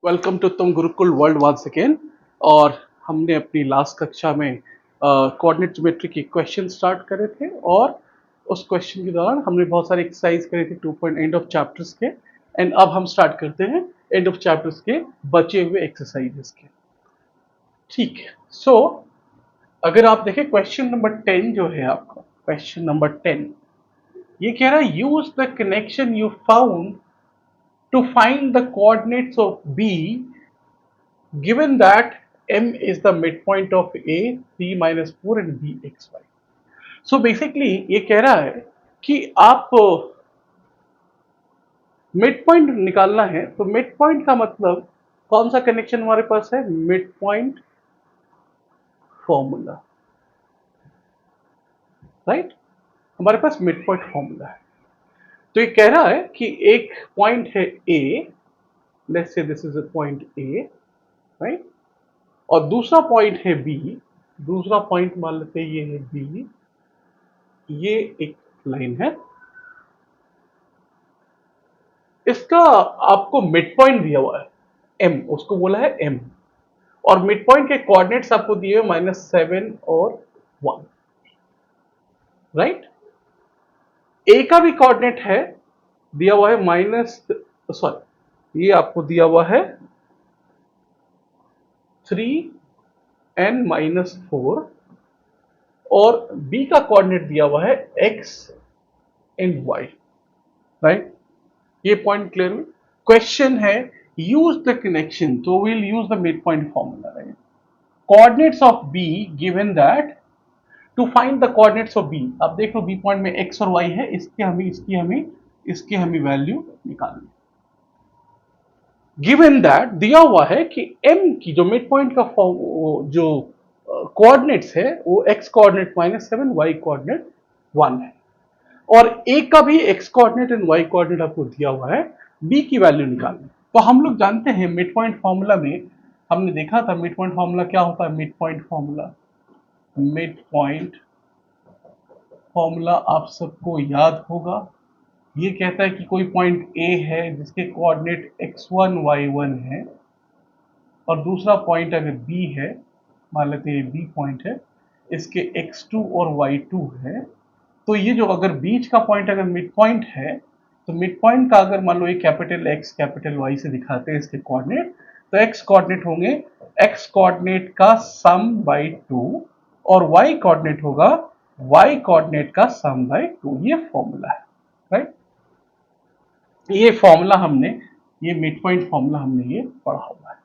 Welcome to तुम Gurukul world once again. और हमने अपनी लास्ट कक्षा में कोऑर्डिनेट ज्योमेट्री के क्वेश्चन स्टार्ट करे थे और उस क्वेश्चन के दौरान हमने बहुत सारे एक्सरसाइज करे थे 2 एंड ऑफ चैप्टर्स के। एंड अब हम स्टार्ट करते हैं एंड ऑफ चैप्टर्स के बचे हुए एक्सरसाइजेस के। ठीक है, सो अगर आप देखें क्वेश्चन नंबर 10 जो है आपका क्वेश्चन नंबर 10, ये कह रहा है use the connection you found to find the coordinates of B given that M is the midpoint of A, 3 minus 4 and B x y. So basically ये कह रहा है कि आप मिड पॉइंट निकालना है, तो मिड पॉइंट का मतलब कौन सा कनेक्शन हमारे पास है? Mid point formula, right? हमारे पास मिड पॉइंट फॉर्मूला है। तो ये कह रहा है कि एक पॉइंट है A, let's say this is a point A, right? और दूसरा पॉइंट है बी, दूसरा पॉइंट मान लेते हैं ये है बी, ये एक लाइन है, इसका आपको मिड पॉइंट दिया हुआ है एम, उसको बोला है एम, और मिड पॉइंट के कोऑर्डिनेट्स आपको दिए हुए -7 और 1, राइट? ए का भी कोऑर्डिनेट है, दिया हुआ है ये आपको दिया हुआ है 3n-4, और बी का कोऑर्डिनेट दिया हुआ है x एंड y, राइट? ये पॉइंट क्लियर हुई। क्वेश्चन है यूज द कनेक्शन, तो will use the mid point formula, right? Coordinates of b given that to find the coordinates of b. अब देख लो बी पॉइंट में x और y है, इसकी हमें वैल्यू निकालनी। गिवन दैट दिया हुआ है कि m की जो मिड पॉइंट का जो कोऑर्डिनेट्स है वो x कोऑर्डिनेट -7, y कोऑर्डिनेट 1 है, और a का भी x coordinate and y coordinate आपको दिया हुआ है, b की वैल्यू निकालनी। तो हम लोग जानते हैं मिड पॉइंट फॉर्मूला में, हमने देखा था मिड पॉइंट फॉर्मूला क्या होता है। मिड पॉइंट फॉर्मूला आप सबको याद होगा। ये कहता है कि कोई पॉइंट a है जिसके कोऑर्डिनेट x1 y1 है, और दूसरा पॉइंट अगर b है, मान लेते हैं b पॉइंट है, इसके x2 और y2 है। तो ये जो अगर बीच का पॉइंट अगर मिड पॉइंट है, तो मिड पॉइंट का अगर मान लो ये कैपिटल X कैपिटल Y से दिखाते हैं इसके कोऑर्डिनेट, तो X कोऑर्डिनेट होंगे X कोऑर्डिनेट का सम बाई 2, और Y कोऑर्डिनेट होगा Y कोऑर्डिनेट का सम बाई 2। ये फॉर्मूला है, राइट? ये फॉर्मूला हमने, ये मिड पॉइंट फॉर्मूला हमने ये पढ़ा हुआ है,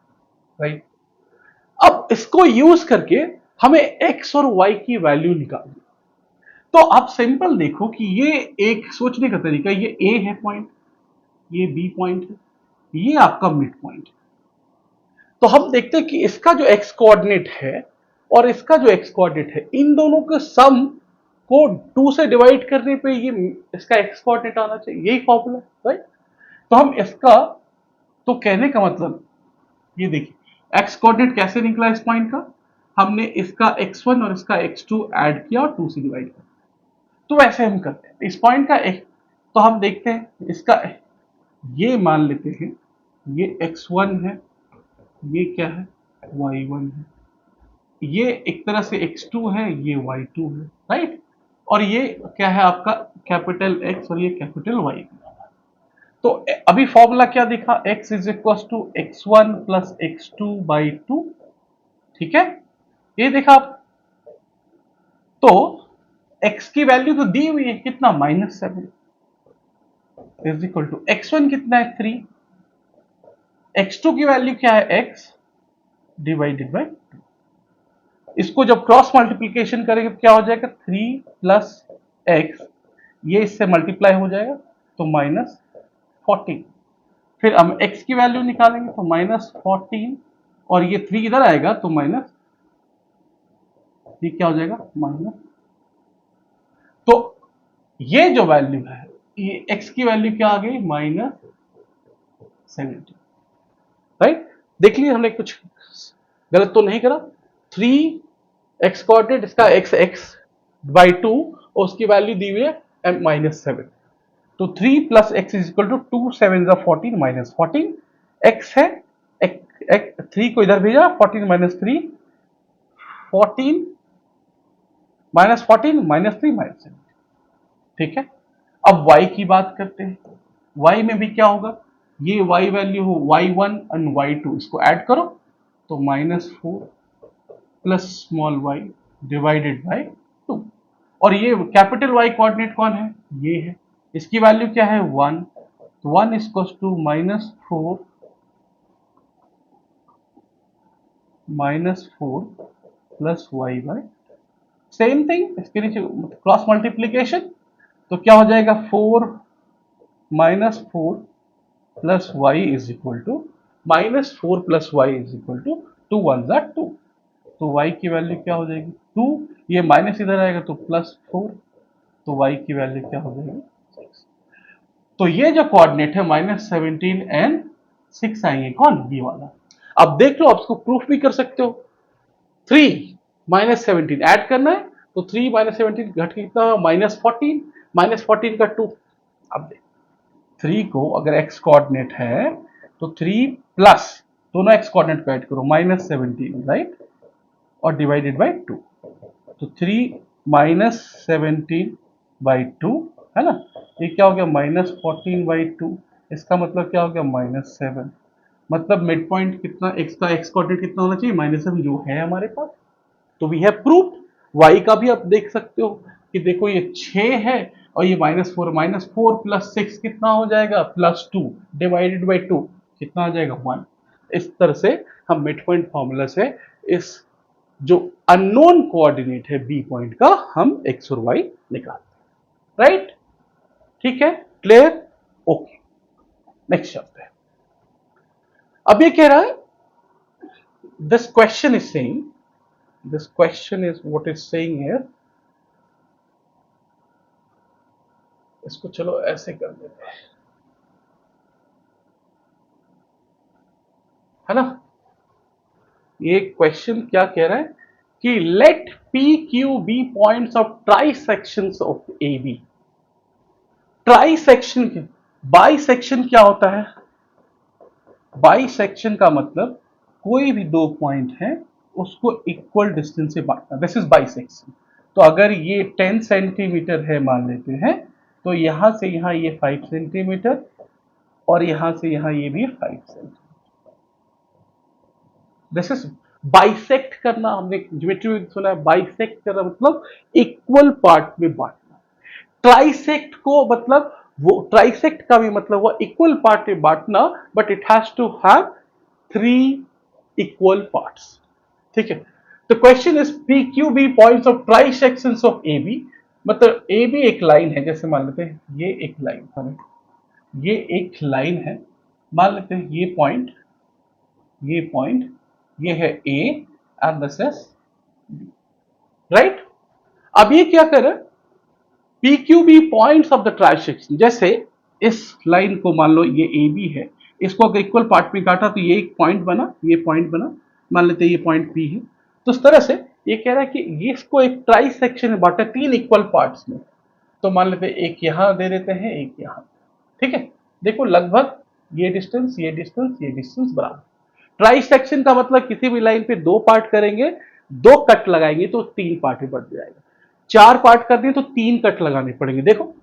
राइट? अब इसको यूज करके हमें X और Y की वैल्यू निकालनी। तो आप सिंपल देखो कि ये एक सोचने का तरीका, ये A है पॉइंट, ये B पॉइंट है, ये आपका मिड पॉइंट है। तो हम देखते हैं कि इसका जो x कोऑर्डिनेट है और इसका जो x कोऑर्डिनेट है, इन दोनों के सम को 2 से डिवाइड करने पे ये इसका x कोऑर्डिनेट आना चाहिए, यही फॉर्मूला है, राइट? तो हम इसका, तो कहने का मतलब ये देखिए x कोऑर्डिनेट कैसे निकला इस पॉइंट का, हमने इसका x1 और इसका x2 ऐड किया और 2 से डिवाइड किया। तो वैसे हम करते हैं इस पॉइंट का एक, तो हम देखते हैं इसका, ये मान लेते हैं ये x1 है, ये क्या है y1 है, ये एक तरह से x2 है, ये y2 है, राइट? और ये क्या है आपका कैपिटल X और ये कैपिटल Y। तो अभी फॉर्मूला क्या दिखा, x is equal to x1 plus x2 by 2, ठीक है? ये देखा आप, तो x की वैल्यू तो दी हुई है कितना, -7 इज इक्वल टू x1 कितना है 3, x2 की वैल्यू क्या है x डिवाइडेड बाई 2। इसको जब क्रॉस मल्टीप्लीकेशन करेंगे तो क्या हो जाएगा 3 प्लस x, ये इससे मल्टीप्लाई हो जाएगा तो -14। फिर हम x की वैल्यू निकालेंगे तो -14, और ये 3 इधर आएगा तो माइनस, ये क्या हो जाएगा माइनस। तो ये जो वैल्यू है, ये x की वैल्यू क्या आ गई -17, राइट? देख लीजिए हमने कुछ गलत तो नहीं करा। 3 x कोऑर्डिनेट, इसका x बाई 2, और उसकी वैल्यू दी हुई है -7। तो 3 plus x is equal to 2 7 14 -14, x है, 3 को इधर भेजा, 14 माइनस 3, 14 माइनस 14 माइनस 3 माइनस 7। ठीक है, अब y की बात करते हैं। y में भी क्या होगा, ये y वैल्यू हो y1 एंड y2, इसको ऐड करो तो -4 plus small y divided by 2। और ये कैपिटल Y कोऑर्डिनेट कौन है, ये है, इसकी वैल्यू क्या है 1, तो 1 equals to -4 plus y by, same thing इसके नीचे क्रॉस मल्टीप्लीकेशन, तो क्या हो जाएगा 4 -4 plus y is equal to -4 plus y is equal to 2 1 ज़ा 2, तो y की वैल्यू क्या हो जाएगी 2, ये माइनस इधर आएगा तो +4, तो y की वैल्यू क्या हो जाएगी 6। तो ये जो कोऑर्डिनेट है -17 एंड 6 आएंगे कौन, बी वाला। अब देख लो, आप इसको प्रूफ भी कर सकते हो। 3 -17 ऐड करना है तो 3 -17 घट के कितना, -14 का 2। अब देख 3 को अगर x कोऑर्डिनेट है तो 3 प्लस दोनों x कोऑर्डिनेट को ऐड करो -17, राइट, और डिवाइडेड बाय 2, तो 3 -17/2 है ना, ये क्या हो गया -14/2, इसका मतलब क्या हो गया -7, मतलब मिड पॉइंट कितना x का, x कोऑर्डिनेट कितना होना चाहिए -7, जो है हमारे पास। तो वी हैव प्रूव्ड। y का भी आप देख सकते हो कि देखो ये 6 है और ये -4 प्लस 6 कितना हो जाएगा +2 डिवाइडेड बाय 2 कितना आ जाएगा 1। इस तरह से हम मिड पॉइंट फॉर्मूला से इस जो अननोन कोऑर्डिनेट है बी पॉइंट का हम x और y निकालते हैं, राइट। ठीक है, क्लियर, ओके, नेक्स्ट चलते हैं। अब ये कह रहा है this question is saying, this question is what is saying here, इसको चलो ऐसे कर देते हैं, है ना। ये क्वेश्चन क्या कह रहा है कि let p q b points of trisections of A b. Trisection के बाई सेक्शन क्या होता है, बाई सेक्शन का मतलब कोई भी दो पॉइंट है उसको इक्वल डिस्टेंस से बांटना, दिस इज बाई सेक्शन। तो अगर ये 10 सेंटीमीटर है मान लेते हैं, तो यहां से यहां ये 5 सेंटीमीटर और यहां से यहां ये भी 5 सेंटीमीटर। दिस इज बाइसेक्ट करना, हमने ज्योमेट्री में सुना है, बाइसेक्ट करना मतलब इक्वल पार्ट में बांटना। ट्राइसेक्ट को मतलब वो, ट्राइसेक्ट का भी मतलब वो इक्वल पार्ट में बांटना, but it has to have 3 equal parts. ठीक है, तो question is p q b points of trisections of A b, मतलब ए बी एक लाइन है, जैसे मान लेते हैं ये एक लाइन है, ये एक लाइन है, मान लेते हैं ये पॉइंट, ये है a and this is b, right. अब ये क्या कर रहा है, p q b points of the trisection, जैसे इस लाइन को मान लो ये ए बी है, इसको अगर इक्वल पार्ट में काटा तो ये एक पॉइंट बना, ये पॉइंट बना, मान लेते हैं ये पॉइंट पी है। तो इस तरह से ये कह रहा है कि ये इसको एक ट्राई सेक्शन में बांटा 3 इक्वल पार्ट्स में, तो मान लेते हैं एक यहां दे देते हैं, एक यहां। ठीक है, देखो लगभग ये डिस्टेंस बराबर। ट्राई सेक्शन का मतलब किसी भी लाइन पे 2 पार्ट करेंगे, 2 कट लगाएंगे तो 3 पार्ट में बढ़ जाएगा। 4 पार्ट करने हैं तो 3 कट लगाने पड़ेंगे। देखो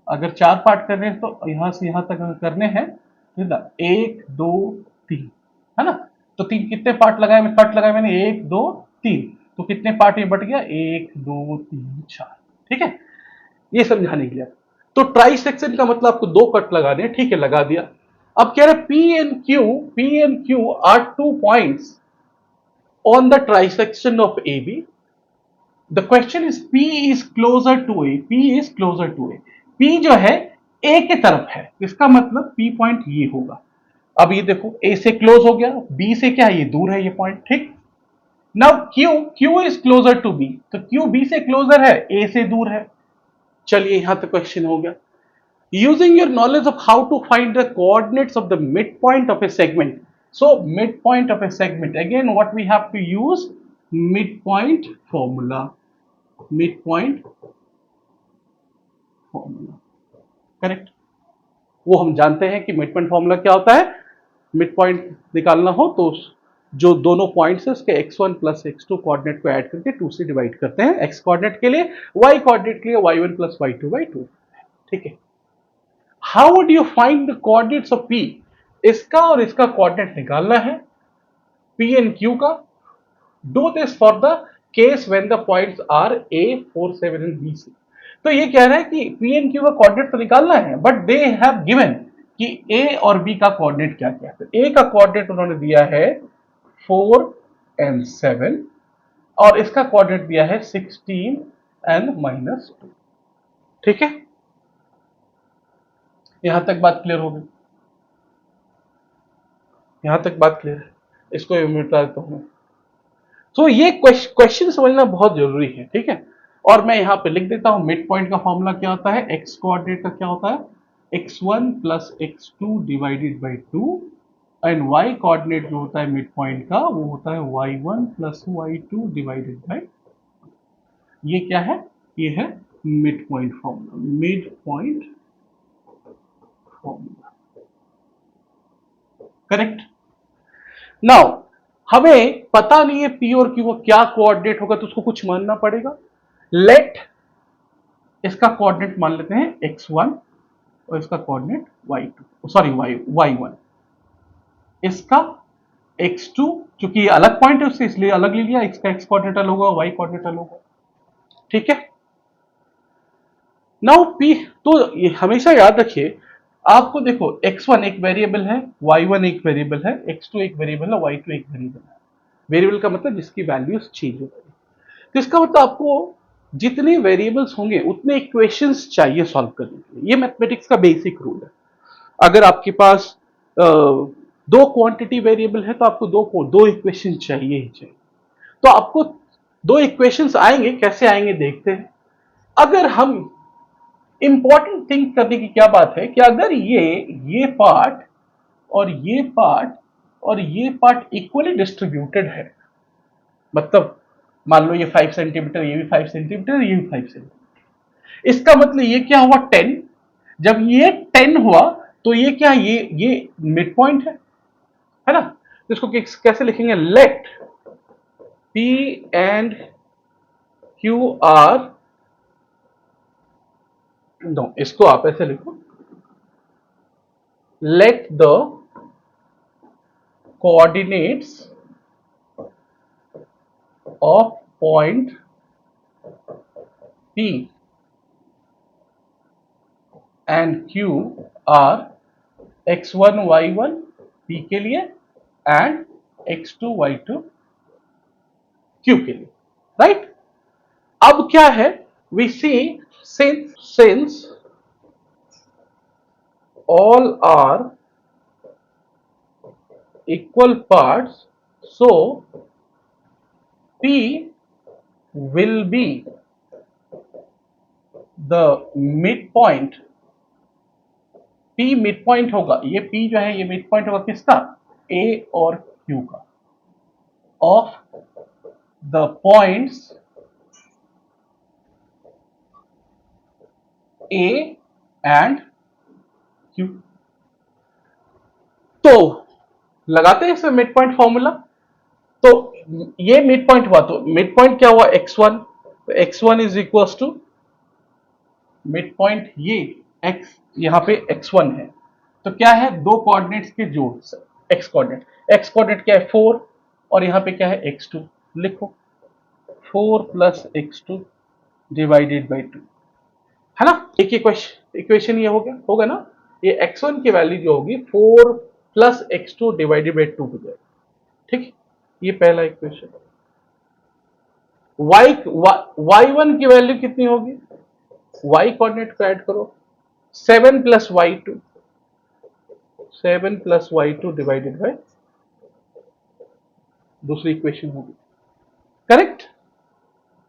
अगर 4 पार्ट करने हैं तो यहां से यहां तक करने हैं, ठीक है, 1 2 3, है ना। तो 3 कितने पार्ट लगाए, मैं कट लगाए मैंने 1 2 3, तो कितने पार्ट में बट गया 1 2 3 4। ठीक है, ये समझाने के लिए। तो ट्राई सेक्शन का मतलब आपको 2 कट लगाने, ठीक है, लगा दिया। अब कह रहे p and q are 2 points on the trisection of A b. The question is P is closer to a, P जो है ए के तरफ है, इसका मतलब P पॉइंट ये होगा। अब ये देखो ए से क्लोज हो गया, बी से क्या है, ये दूर है ये पॉइंट, ठीक। Now q is closer to b, तो क्यू बी से क्लोजर है, ए से दूर है। चलिए यहां तक क्वेश्चन हो गया। Using your knowledge of how to find the coordinates of the midpoint of a segment. So midpoint of a segment, again what we have to use, midpoint formula, correct. वो हम जानते हैं कि midpoint formula क्या होता है, mid point निकालना हो तो जो दोनों पॉइंट्स है उसके x1 प्लस x2 कोऑर्डिनेट को ऐड करके 2 से डिवाइड करते हैं, x कोऑर्डिनेट के लिए, y कोऑर्डिनेट के लिए y1 प्लस y2 बाई 2। ठीक है। How would you find the coordinates of p? इसका और इसका कोऑर्डिनेट निकालना है, p एंड q का। Do this for the case when the points are a 4 7 and b c। तो ये कह रहा है कि p एंड q का कोऑर्डिनेट तो निकालना है, बट दे हैव गिवन कि a और b का कोऑर्डिनेट क्या क्या है। a का कोऑर्डिनेट उन्होंने दिया है 4 एंड 7 और इसका कोऑर्डिनेट दिया है 16 एंड -2। ठीक है, यहां तक बात क्लियर हो गई? यहां तक बात क्लियर है? इसको मिटा देता हूं। तो ये क्वेश्चन समझना बहुत जरूरी है। ठीक है, और मैं यहां पे लिख देता हूं, मिड पॉइंट का फॉर्मूला क्या होता है, एक्स कोऑर्डिनेट का क्या होता है, x1 plus x2 divided by 2 and y coordinate जो होता है मिड पॉइंट का वो होता है y1 plus y2 divided by, ये क्या है, ये है mid point formula, mid point formula. Correct. Now हमें पता नहीं है पी और क्यू का क्या कोऑर्डिनेट होगा, तो उसको कुछ मानना पड़ेगा। लेट इसका कोऑर्डिनेट मान लेते हैं x1 और इसका कोऑर्डिनेट y2, सॉरी y1, इसका x2, क्योंकि ये अलग पॉइंट है उससे इसलिए अलग ले लिया, इसका x कोऑर्डिनेट अलग होगा, y कोऑर्डिनेट अलग होगा। ठीक है। नाउ p, तो ये हमेशा याद रखिए, आपको देखो x1 एक वेरिएबल है, y1 एक वेरिएबल है, x2 एक वेरिएबल है, y2 एक वेरिएबल है। वेरिएबल का मतलब जिसकी वैल्यूज चेंज हो रही है। तो इसका मतलब आपको जितने वेरिएबल्स होंगे उतने इक्वेशंस चाहिए सॉल्व करने के लिए। ये मैथमेटिक्स का बेसिक रूल है। अगर आपके पास दो क्वांटिटी वेरिएबल है तो आपको दो इक्वेशन चाहिए ही चाहिए। तो आपको दो इक्वेशंस आएंगे, कैसे आएंगे देखते हैं। अगर हम, इंपॉर्टेंट थिंक करने की क्या बात है कि अगर ये पार्ट और ये पार्ट और ये पार्ट इक्वली डिस्ट्रीब्यूटेड है, मतलब मान लो ये 5 सेंटीमीटर, ये भी 5 सेंटीमीटर, ये भी 5 सेंटीमीटर, इसका मतलब ये क्या हुआ 10। जब ये 10 हुआ तो ये क्या, ये मिड पॉइंट है ना। तो इसको कैसे लिखेंगे, let P and Q are, no इसको आप ऐसे लिखो, let the coordinates of point P and Q are x1 y1 P के लिए एंड x2 y2 Q के लिए, राइट। अब क्या है, we see since all are equal parts, so P will be the midpoint, P midpoint होगा, ये P जो है ये midpoint होगा किसका, A और Q का, of the points A and Q। तो लगाते हैं इसमें मिड पॉइंट फॉर्मूला। तो ये मिड पॉइंट हुआ, तो मिड पॉइंट क्या हुआ x1, तो x1 is equal to mid point, ये x, यहां पे x1 है, तो क्या है, दो कोऑर्डिनेट्स के जोड़, x कोऑर्डिनेट क्या है 4 और यहां पे क्या है x2, लिखो 4 प्लस x2 डिवाइडेड बाई 2, है ना। एक इक्वेशन ये हो गया, होगा ना, ये x1 की वैल्यू जो होगी 4 प्लस x2 डिवाइडेड बाई 2 हो जाएगी। ठीक, ये पहला इक्वेशन। y1 की वैल्यू कितनी होगी, y कोऑर्डिनेट को ऐड करो, 7 plus y2, 7 plus y2 divided by, दूसरी इक्वेशन होगी, करेक्ट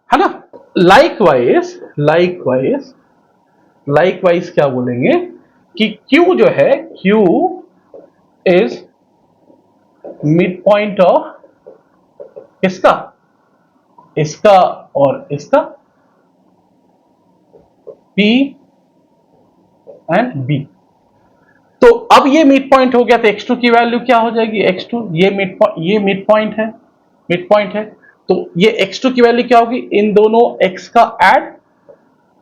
है ना। लाइकवाइज क्या बोलेंगे कि q जो है, q is mid point of किसका, इसका और इसका, P एंड B। तो अब ये मिड पॉइंट हो गया, तो x2 की वैल्यू क्या हो जाएगी, x2, ये मिड पॉइंट है, मिड पॉइंट है, तो ये x2 की वैल्यू क्या होगी, इन दोनों x का ऐड,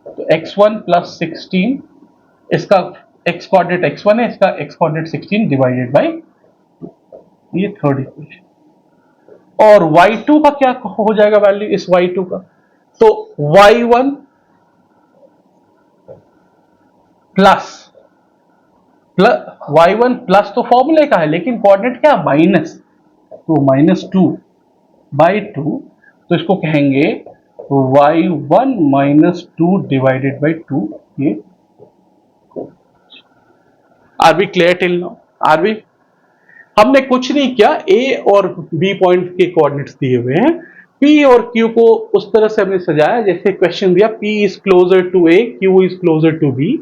तो x1 प्लस 16, इसका x कोऑर्डिनेट x1 है, इसका x कोऑर्डिनेट 16 डिवाइडेड बाई, ये थर्ड इक्वेशन। और y2 का क्या हो जाएगा वैल्यू इस y2 का, तो y1 प्लस y1 प्लस तो फॉर्मूले का है, लेकिन कोऑर्डिनेट क्या, माइनस, तो -2/2, तो इसको कहेंगे y1 -2 डिवाइडेड बाई 2। ये are we clear till now? Are we, हमने कुछ नहीं किया, ए और बी पॉइंट के कोऑर्डिनेट्स दिए हुए हैं, पी और क्यू को उस तरह से हमने सजाया जैसे क्वेश्चन दिया, p is closer to a, q is closer to b,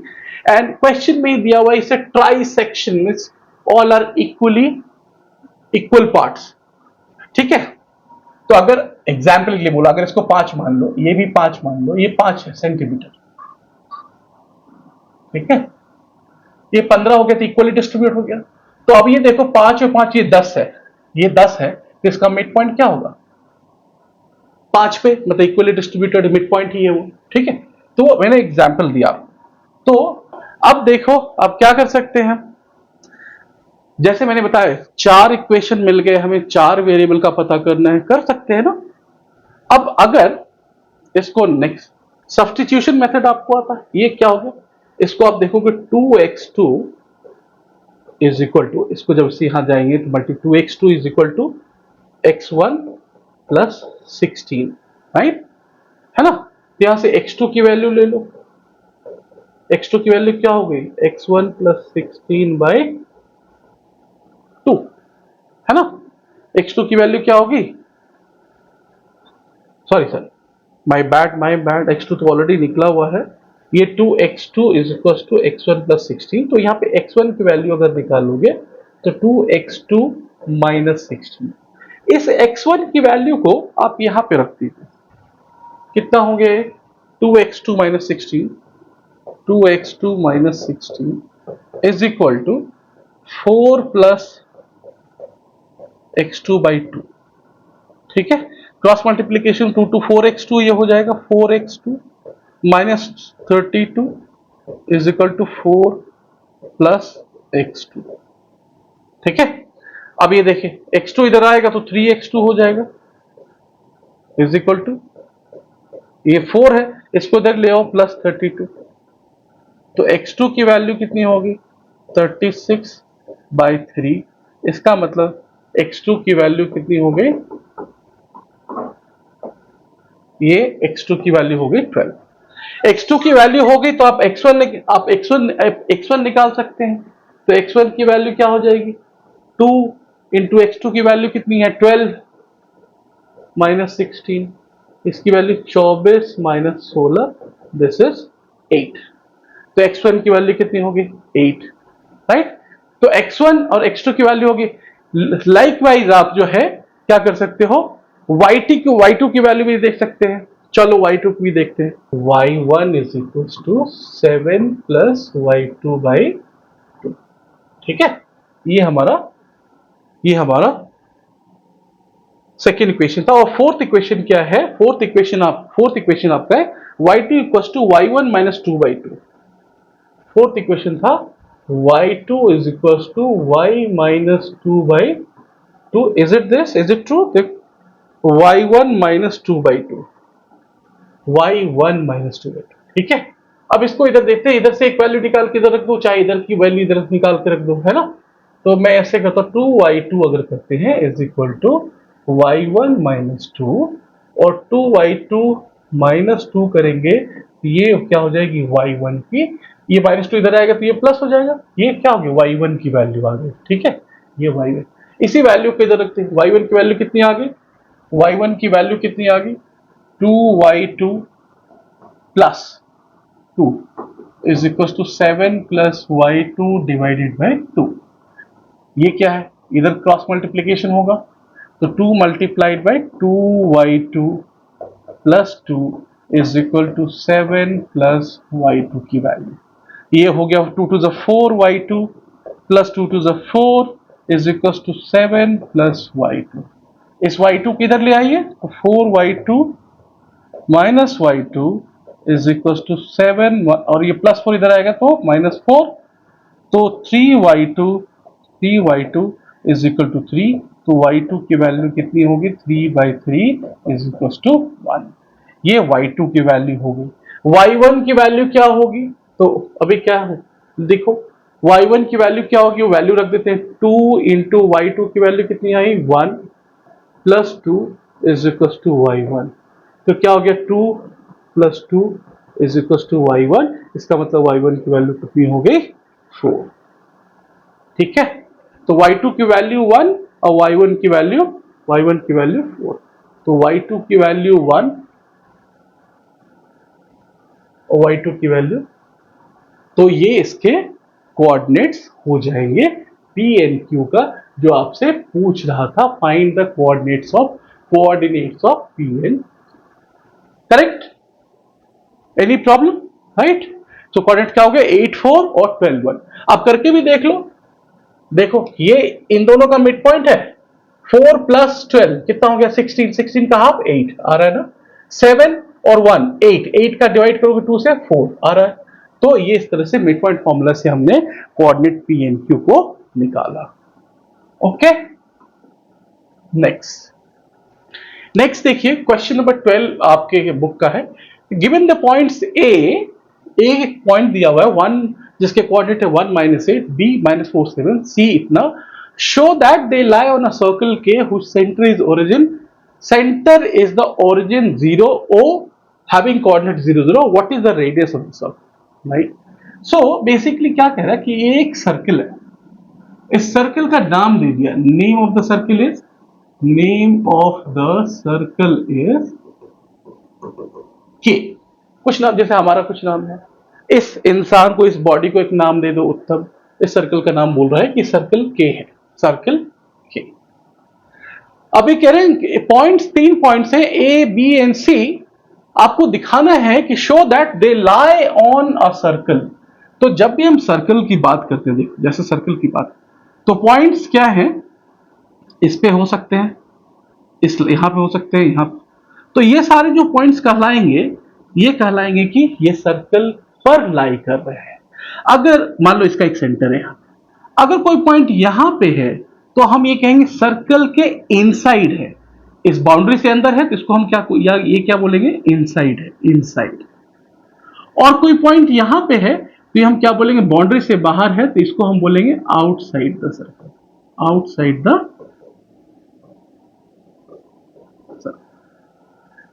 and question में दिया हुआ इसे ट्राई सेक्शन में ऑल आर इक्वल पार्ट्स, ठीक है। तो अगर एग्जाम्पल के लिए बोला, अगर इसको 5 मान लो, ये भी 5 मान लो, ये 5 है सेंटीमीटर, ठीक है, ये 15 हो गया, तो इक्वली डिस्ट्रीब्यूट हो गया। तो अब ये देखो 5 और 5, ये 10 है, ये 10 है, तो इसका मिड पॉइंट क्या होगा, 5 पे, मतलब इक्वली डिस्ट्रीब्यूटेड मिड पॉइंट ही है वो, ठीक है। तो मैंने एग्जाम्पल दिया। तो अब देखो, अब क्या कर सकते हैं, जैसे मैंने बताया 4 इक्वेशन मिल गए, हमें 4 वेरिएबल का पता करना है, कर सकते हैं ना। अब अगर इसको नेक्स्ट सब्स्टिट्यूशन मेथड आपको आता है, ये क्या होगा, इसको आप देखोगे 2x2 इज इक्वल टू, इसको जब से यहां जाएंगे तो multi 2x2 is equal to x1 plus 16, right, है ना। तो यहां से x2 की वैल्यू ले लो, x2 की वैल्यू क्या हो गई, x1 प्लस 16 बाई 2, है ना। x2 की वैल्यू क्या होगी, सॉरी माई बैड, x2 तो ऑलरेडी निकला हुआ है, ये 2x2 is equal to x1 plus 16, तो यहाँ पे x1 की वैल्यू अगर निकालोगे तो 2x2 माइनस 16, इस x1 की वैल्यू को आप यहां पे रख दीजिए, कितना होंगे 2x2 minus 16, 2x2 minus 16 is equal to 4 plus x2 by 2, ठीक है। क्रॉस मल्टीप्लीकेशन 2 to 4x2, ये हो जाएगा 4x2 minus 32 is equal to 4 plus x2, ठीक है। अब ये देखिए x2 इधर आएगा तो 3x2 हो जाएगा इज इक्वल टू, ये 4 है, इसको इधर ले आओ प्लस 32, तो x2 की वैल्यू कितनी होगी 36/3, इसका मतलब x2 की वैल्यू कितनी हो गई, ये x2 की वैल्यू हो गई 12। x2 की वैल्यू हो गई तो आप x1 निकाल सकते हैं, तो x1 की वैल्यू क्या हो जाएगी, 2 इंटू x2 की वैल्यू कितनी है 12 माइनस 16, इसकी वैल्यू 24 माइनस 16, दिस इज 8, तो x1 की वैल्यू कितनी होगी 8, राइट। तो x1 और x2 की वैल्यू होगी, लाइकवाइज आप जो है क्या कर सकते हो, y2 की वैल्यू भी देख सकते हैं, चलो y2 भी देखते हैं, y1 is equal to 7 plus y2 by 2, ठीक है। ये हमारा सेकेंड इक्वेशन था। और फोर्थ इक्वेशन क्या है, फोर्थ इक्वेशन आपका है y2 equal to y1 minus 2/2, fourth equation था y2 is equal to y minus 2/2, is it this, is it true, y1 minus 2/2, y1 minus 2/2, ठीक है। अब इसको इधर देखते हैं, इधर से एक वैल्यू निकाल के इधर रख दो, चाहे इधर की वैल्यू इधर निकाल के रख दो, है ना। तो मैं ऐसे करता हूं 2y2 अगर करते हैं is equal to y1 minus 2, और 2y2 माइनस 2 करेंगे, ये क्या हो जाएगी y1 की, ये माइनस 2 इधर आएगा तो ये प्लस हो जाएगा, ये क्या हो गया y1 की वैल्यू आ गई, ठीक है, ये y1, इसी वैल्यू को इधर रखते हैं, y1 की वैल्यू कितनी आ गई, y1 की वैल्यू कितनी आ गई 2y2 plus 2 is equal to 7 plus y2 divided by 2, ये क्या है, इधर क्रॉस मल्टीप्लीकेशन होगा, तो 2 multiplied by 2y2 plus 2 is equal to 7 plus y2 की वैल्यू, ये हो गया 2 to the 4y2 plus 2 to 4 is equal to 7 plus y2। इस y2 किधर ले आइए तो 4y2 minus y2 is equal to 7 और ये प्लस 4 इधर आएगा तो -4, तो 3y2 इज इक्वल टू 3, तो y2 की वैल्यू कितनी होगी 3/3 इज इक्वल टू 1। ये y2 की वैल्यू होगी। y1 की वैल्यू क्या होगी, तो अभी क्या है देखो y1 की वैल्यू क्या होगी, वो वैल्यू रख देते हैं 2 इंटू y2 की वैल्यू कितनी आई 1 plus 2 is equal to y1, तो क्या हो गया 2 plus 2 is equal to y1, इसका मतलब y1 की वैल्यू कितनी हो गई 4। ठीक है, तो y2 की वैल्यू 1 और y1 की वैल्यू 4, तो y2 की वैल्यू 1 और y2 की वैल्यू, तो ये इसके कोऑर्डिनेट्स हो जाएंगे P and Q का, जो आपसे पूछ रहा था find the coordinates of P and correct, any problem right. तो कोऑर्डिनेट क्या हो गया 8 4 और 12 1। आप करके भी देख लो, देखो ये इन दोनों का मिड पॉइंट है 4 प्लस 12 कितना हो गया 16, 16 का हाफ 8 आ रहा है ना, 7 और 1 8, 8 का डिवाइड करोगे 2 से 4 आ रहा है, तो ये इस तरह से मिड पॉइंट फॉर्मूला से हमने कोऑर्डिनेट पी एंड क्यू को निकाला। ओके, नेक्स्ट देखिए क्वेश्चन नंबर 12 आपके बुक का है। Given the points A point दिया हुआ है 1 जिसके कोऑर्डिनेट है 1 -8, b -4 7, c इतना, show that they lie on a circle के whose centre is the origin 0 o having coordinate 0 0, what is the radius of the circle, right. So basically क्या कह रहा है कि ये एक सर्कल है, इस सर्कल का नाम दे दिया, name of the circle is के, कुछ नाम जैसे हमारा कुछ नाम है, इस इंसान को, इस बॉडी को एक नाम दे दो उत्तम, इस सर्कल का नाम बोल रहा है कि सर्कल के है, सर्कल के। अभी कह रहे हैं पॉइंट्स 3 पॉइंट्स हैं ए बी एंड सी, आपको दिखाना है कि show that they lie on a circle. तो जब भी हम सर्कल की बात करते हैं, देखो जैसे सर्कल की बात, तो पॉइंट्स क्या है, इस पे हो सकते हैं, इस यहां पे हो सकते हैं, यहां पे, तो ये सारे जो पॉइंट्स कहलाएंगे, ये कहलाएंगे कि ये सर्कल पर लाई कर रहे हैं। अगर मान लो इसका एक सेंटर है, अगर कोई पॉइंट यहां पे है तो हम ये कहेंगे सर्कल के इनसाइड है, इस बाउंड्री से अंदर है तो इसको हम क्या, या ये क्या बोलेंगे इनसाइड है, इनसाइड। और कोई पॉइंट यहां पे है तो हम क्या बोलेंगे, बाउंड्री से बाहर है तो इसको हम बोलेंगे outside the circle, outside the,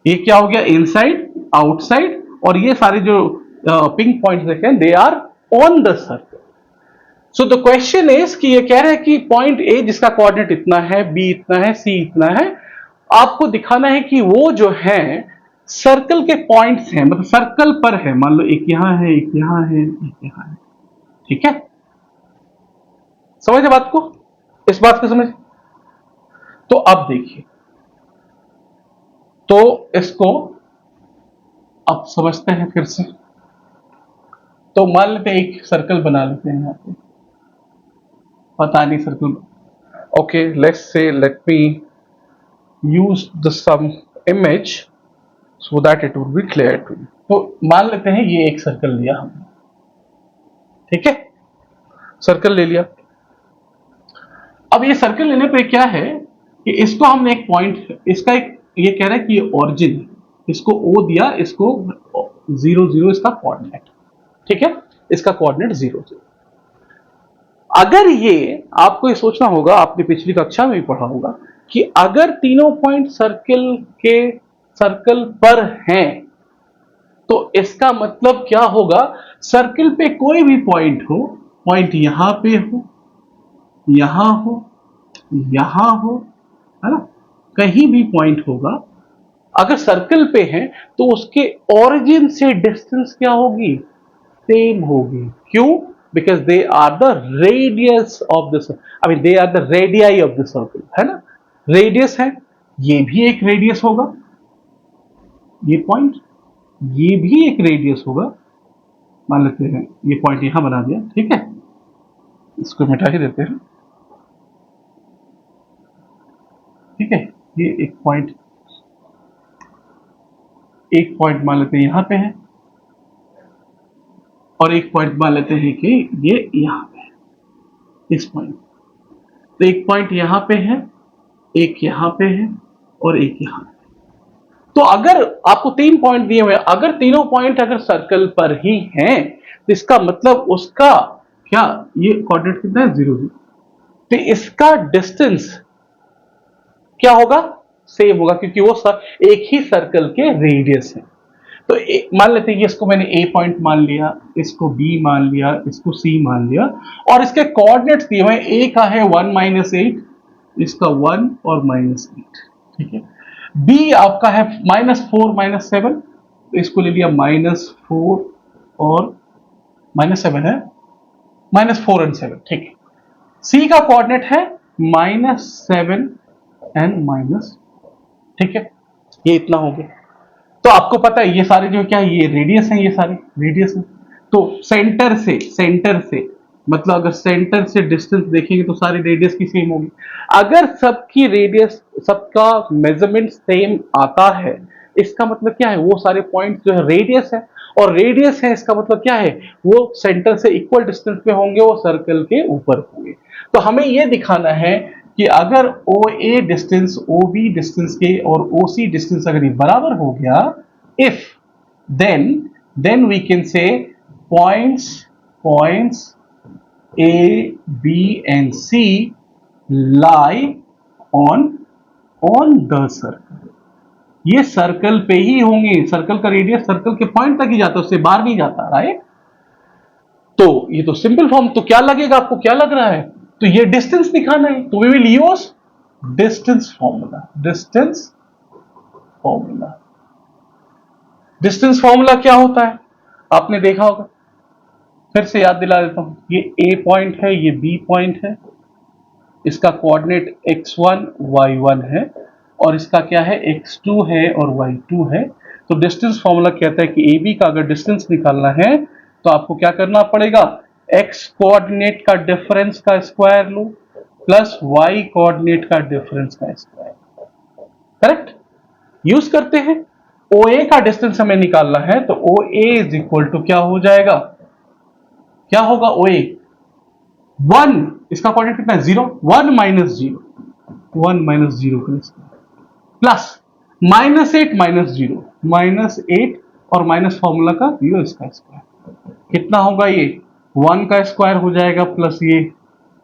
ये क्या हो गया इनसाइड, आउटसाइड, और ये सारे जो पिंक पॉइंट्स देखें they are on the circle. So the question is कि ये कह रहे हैं कि पॉइंट ए जिसका कोऑर्डिनेट इतना है, बी इतना है, सी इतना है, आपको दिखाना है कि वो जो है सर्कल के पॉइंट्स हैं, मतलब सर्कल पर है, मान लो एक यहां है, एक यहां है, एक यहां है, ठीक है, समझे बात को, इस बात को समझ। तो अब देखिए, तो इसको अब समझते हैं फिर से। तो मान लेते हैं एक सर्कल बना लेते हैं, यहां पे पता नहीं circle, okay let's say, let me use the some image so that it would be clear to you. तो मान लेते हैं ये एक सर्कल लिया हमने, ठीक है, सर्कल ले लिया। अब ये सर्कल लेने पे क्या है कि इसको हमने एक पॉइंट, इसका एक, ये कह रहा है कि ये ओरिजिन है, इसको O दिया, इसको 0 0 इसका कोऑर्डिनेट, ठीक है, इसका कोऑर्डिनेट 0 0। अगर ये, आपको ये सोचना होगा, आपने पिछली कक्षा में भी पढ़ा होगा कि अगर तीनों पॉइंट सर्कल पर हैं तो इसका मतलब क्या होगा, सर्कल पे कोई भी पॉइंट हो, पॉइंट यहां पे हो, यहां हो, यहां हो, है ना, कहीं भी पॉइंट होगा, अगर सर्कल पे है तो उसके ओरिजिन से डिस्टेंस क्या होगी, सेम होगी। क्यों, because they are the radius of the, I mean they are the radii of the circle, है ना, रेडियस है, ये भी एक रेडियस होगा, ये पॉइंट, ये भी एक रेडियस होगा, मान लेते हैं ये पॉइंट यहां बना दिया, ठीक है, इसको मिटा ही देते हैं, ठीक है। ये एक पॉइंट मान लेते हैं यहाँ पे है, और एक पॉइंट मान लेते हैं कि ये यहाँ पे है, इस पॉइंट। तो एक पॉइंट यहाँ पे है, एक यहाँ पे है, और एक यहाँ पे। तो अगर आपको 3 पॉइंट दिए हुए, अगर तीनों पॉइंट अगर सर्कल पर ही हैं, तो इसका मतलब उसका क्या, ये कोऑर्डिनेट कितना है, 0 0, तो इसका डिस्टेंस क्या होगा, सेम होगा, क्योंकि वो एक ही सर्कल के रेडियस है। तो मान लेते हैं इसको मैंने ए पॉइंट मान लिया, इसको बी मान लिया, इसको सी मान लिया, और इसके कोऑर्डिनेट्स दिए हुए, ए का है 1 - 8, इसका 1 और -8, ठीक है। बी आपका है -4 - 7, तो इसको ले लिया -4 और -7 है, -4 और 7, ठीक है। सी का कोऑर्डिनेट है -7 और ठीक है, ये इतना हो गया। तो आपको पता है ये सारे जो क्या है, ये रेडियस है, ये सारे रेडियस है। तो सेंटर से मतलब अगर सेंटर से डिस्टेंस देखेंगे तो सारी रेडियस की सेम होगी। अगर सबकी रेडियस, सबका मेजरमेंट सेम आता है, इसका मतलब क्या है, वो सारे पॉइंट जो है रेडियस है, और रेडियस है इसका मतलब क्या है, वो सेंटर से इक्वल डिस्टेंस पे होंगे, वो सर्कल के ऊपर होंगे। तो हमें ये दिखाना है कि अगर O A distance O B distance के और ओ सी डिस्टेंस अगर ये बराबर हो गया, if then we can say points A, B and C lie on the circle। ये सर्कल पे ही होंगे, सर्कल का रेडियस सर्कल के पॉइंट तक ही जाता है, उससे बाहर नहीं जाता, राइट। तो ये तो सिंपल फॉर्म, तो क्या लगेगा आपको, क्या लग रहा है, तो ये डिस्टेंस दिखाना है, तो we will use distance formula. Distance formula क्या होता है, आपने देखा होगा, फिर से याद दिला देता हूं। ये ए पॉइंट है, ये बी पॉइंट है, इसका कोऑर्डिनेट x1 y1 है, और इसका क्या है, x2 है और y2 है। तो डिस्टेंस फॉर्मूला कहता है कि ए बी का अगर डिस्टेंस निकालना है तो आपको क्या करना पड़ेगा, x कोऑर्डिनेट का डिफरेंस का स्क्वायर लो प्लस y कोऑर्डिनेट का डिफरेंस का स्क्वायर, करेक्ट, यूज करते हैं। OA का डिस्टेंस हमें निकालना है, तो OA इज इक्वल टू क्या हो जाएगा, क्या होगा OA, 1, इसका कोऑर्डिनेट कितना है, 0, 1 - 0, 1 - 0 का प्लस -8 - 8 और माइनस फॉर्मूला का 0 इसका स्क्वायर, कितना होगा ये, 1 का स्क्वायर हो जाएगा प्लस ये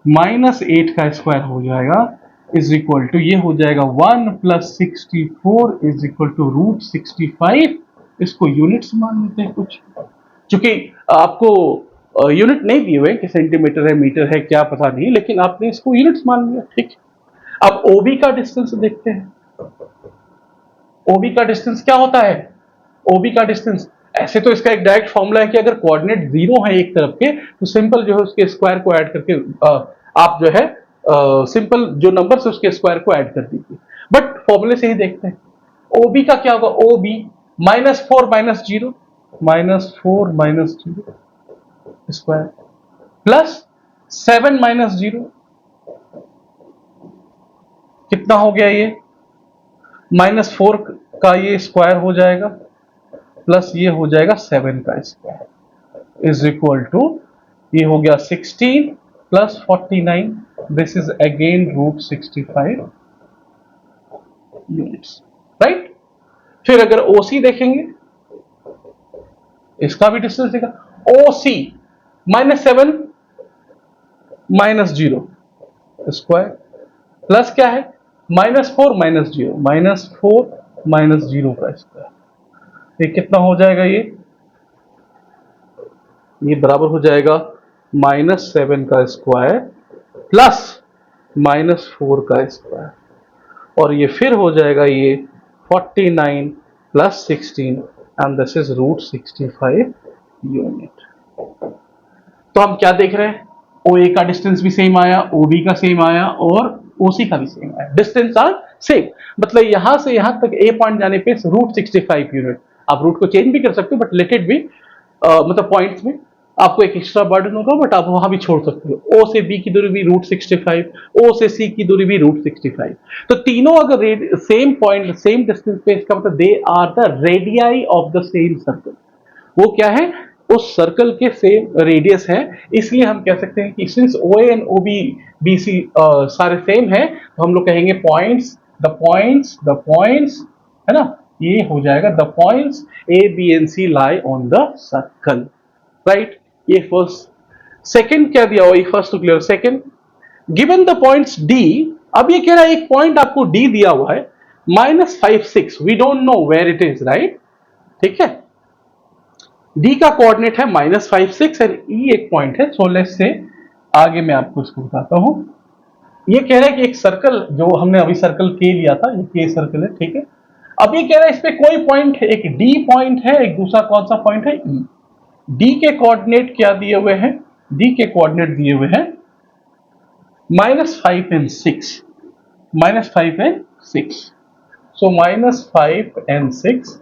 -8 का स्क्वायर हो जाएगा, इज इक्वल टू ये हो जाएगा 1 + 64 इज इक्वल टू √65। इसको यूनिट्स मान लेते हैं कुछ, क्योंकि आपको यूनिट नहीं दिए हुए कि सेंटीमीटर है, मीटर है, क्या पता नहीं, लेकिन आपने इसको यूनिट्स मान लिया, ठीक। अब ओबी का डिस्टेंस देखते हैं। ओबी का डिस्टेंस क्या होता है, ओबी का डिस्टेंस, ऐसे तो इसका एक डायरेक्ट फॉर्मूला है कि अगर कोऑर्डिनेट 0 है एक तरफ के, तो सिंपल जो है उसके स्क्वायर को ऐड करके आप जो है सिंपल जो नंबर से उसके स्क्वायर को ऐड कर दीजिए, बट फॉर्मूले से ही देखते हैं। ओबी का क्या होगा, ओबी -4 - 0 -4 - 0 स्क्वायर प्लस 7 - 0, कितना हो गया ये, -4 का ये स्क्वायर हो जाएगा प्लस ये हो जाएगा 7 का स्क्वायर इज इक्वल टू, ये हो गया 16 + 49, this is again √65 units, right. फिर अगर OC देखेंगे, इसका भी डिस्टेंस देखा, OC -7 - 0 स्क्वायर प्लस क्या है, -4 - 0 -4 - 0 का स्क्वायर, ये कितना हो जाएगा, ये बराबर हो जाएगा -7 का स्क्वायर प्लस -4 का स्क्वायर, और ये फिर हो जाएगा ये 49 + 16 एंड दिस इज √65 यूनिट। तो हम क्या देख रहे हैं, OA का डिस्टेंस भी सेम आया, OB का सेम आया और OC का भी सेम आया, डिस्टेंस आर सेम, मतलब यहां से यहां तक A पॉइंट जाने पे √65 यूनिट। आप रूट को चेंज भी कर सकते हो, बट लेट इट बी मतलब पॉइंट्स में आपको एक एक्स्ट्रा बर्डन होगा, बट आप वहां भी छोड़ सकते हो। ओ से बी की दूरी भी √65, ओ से सी की दूरी भी √65। तो तीनों अगर सेम पॉइंट सेम डिस्टेंस पे, इसका मतलब they are the radii of the same circle. वो क्या है, उस सर्कल के सेम रेडियस है। इसलिए हम कह सकते हैं कि since o a and o b b c सारे सेम है, तो हम लोग कहेंगे द पॉइंट्स, है ना, ये हो जाएगा the points a B and c lie on the circle, right. ये फर्स्ट। सेकंड क्या दिया हुआ, ये first two clear. Second, given the points d, अब ये कह रहा है एक पॉइंट आपको डी दिया हुआ है -5 6, we don't know where it is, right, ठीक है। डी का कोऑर्डिनेट है -5 6 एंड ई एक पॉइंट है। सो लेट्स से आगे मैं आपको इसको बताता हूं। ये कह रहा है कि एक सर्कल, जो हमने अभी सर्कल के लिया था, ये के सर्कल है, ठीक है। अब ये कह रहा है इस पे कोई पॉइंट है, एक डी पॉइंट है, एक दूसरा कौन सा पॉइंट है, ई। डी के कोऑर्डिनेट क्या दिए हुए हैं, डी के कोऑर्डिनेट दिए हुए हैं -5 एंड 6, -5 एंड 6। सो -5 एंड 6,